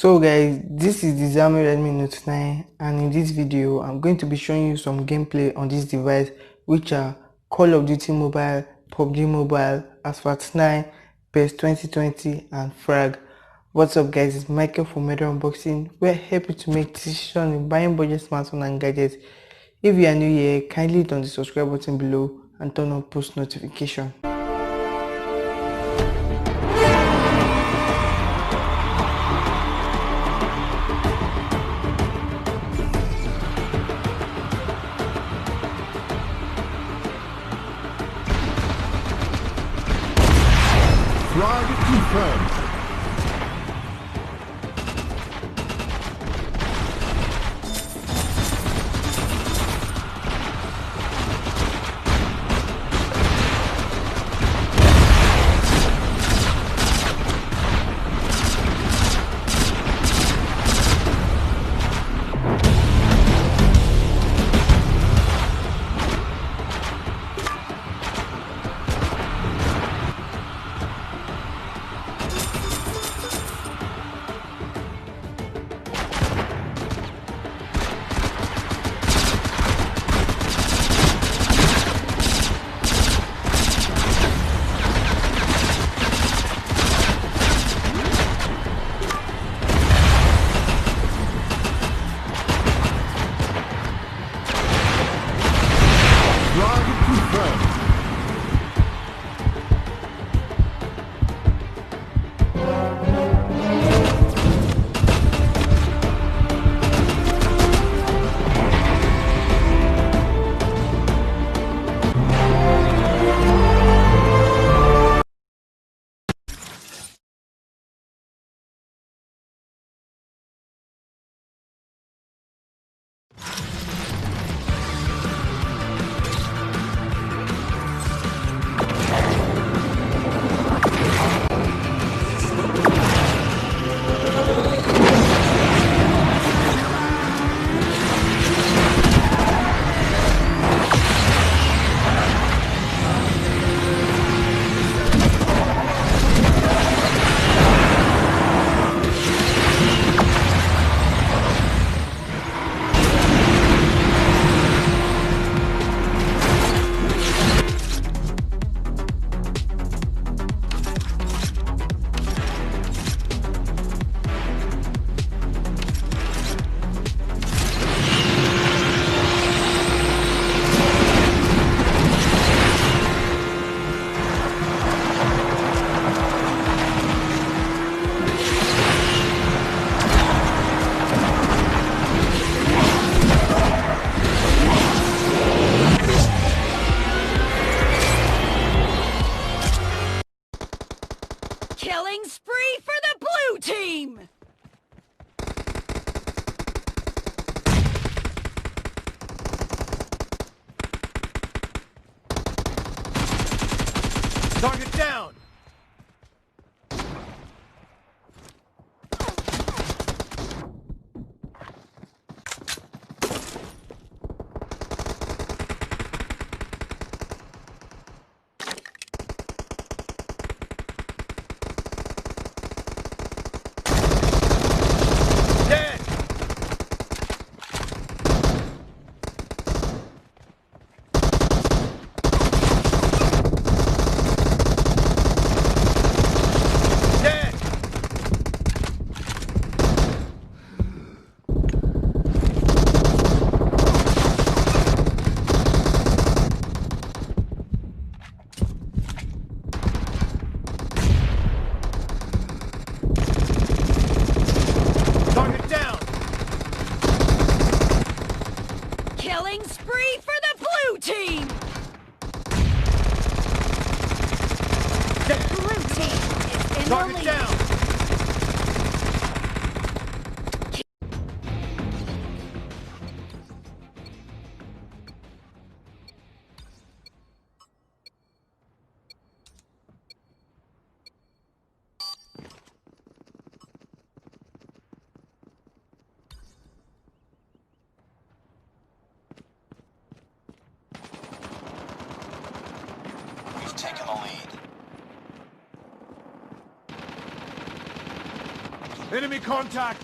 So guys, this is the Xiaomi Redmi Note 9, and in this video I'm going to be showing you some gameplay on this device, which are Call of Duty Mobile, Pubg Mobile, Asphalt 9, PES 2020 and Frag. What's up guys, it's Michael from Medo Unboxing. We're happy to make decisions in buying budget smartphone and gadgets. If you are new here, kindly hit on the subscribe button below and turn on post notification. Frag confirmed. Killing spree for the blue team! Target down. Killing spree for the blue team! The blue team is in the lead. Down. We've taken the lead. Enemy contact!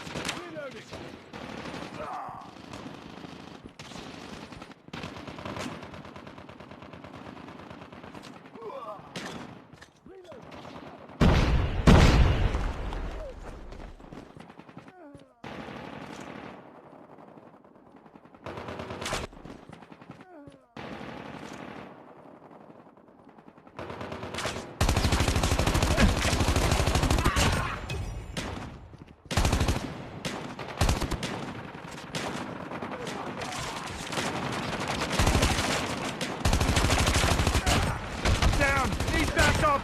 Down! Need backup!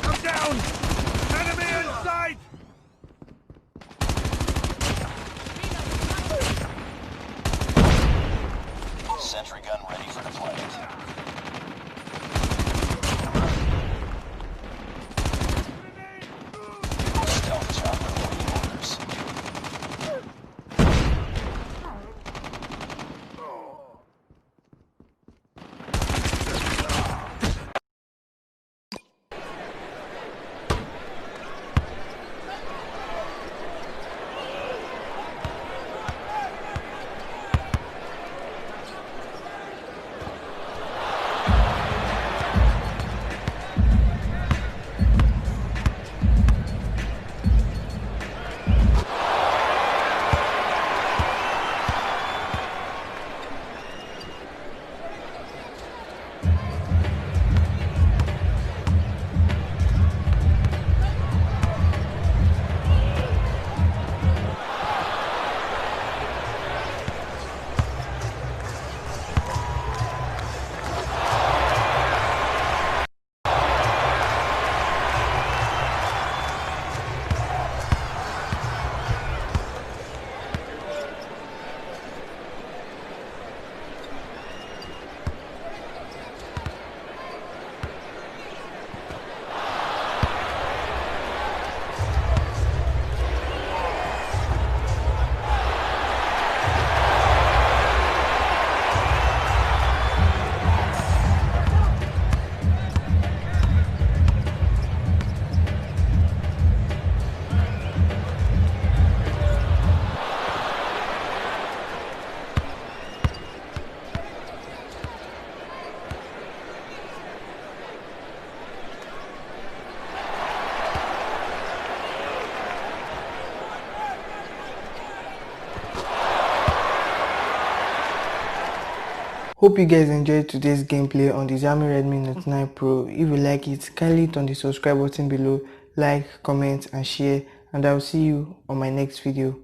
I'm down! Enemy in sight! Sentry gun ready for deployment. Stealth chopper awaiting orders. Hope you guys enjoyed today's gameplay on the Xiaomi Redmi Note 9 Pro. If you like it, kindly hit on the subscribe button below, like, comment and share, and I'll see you on my next video.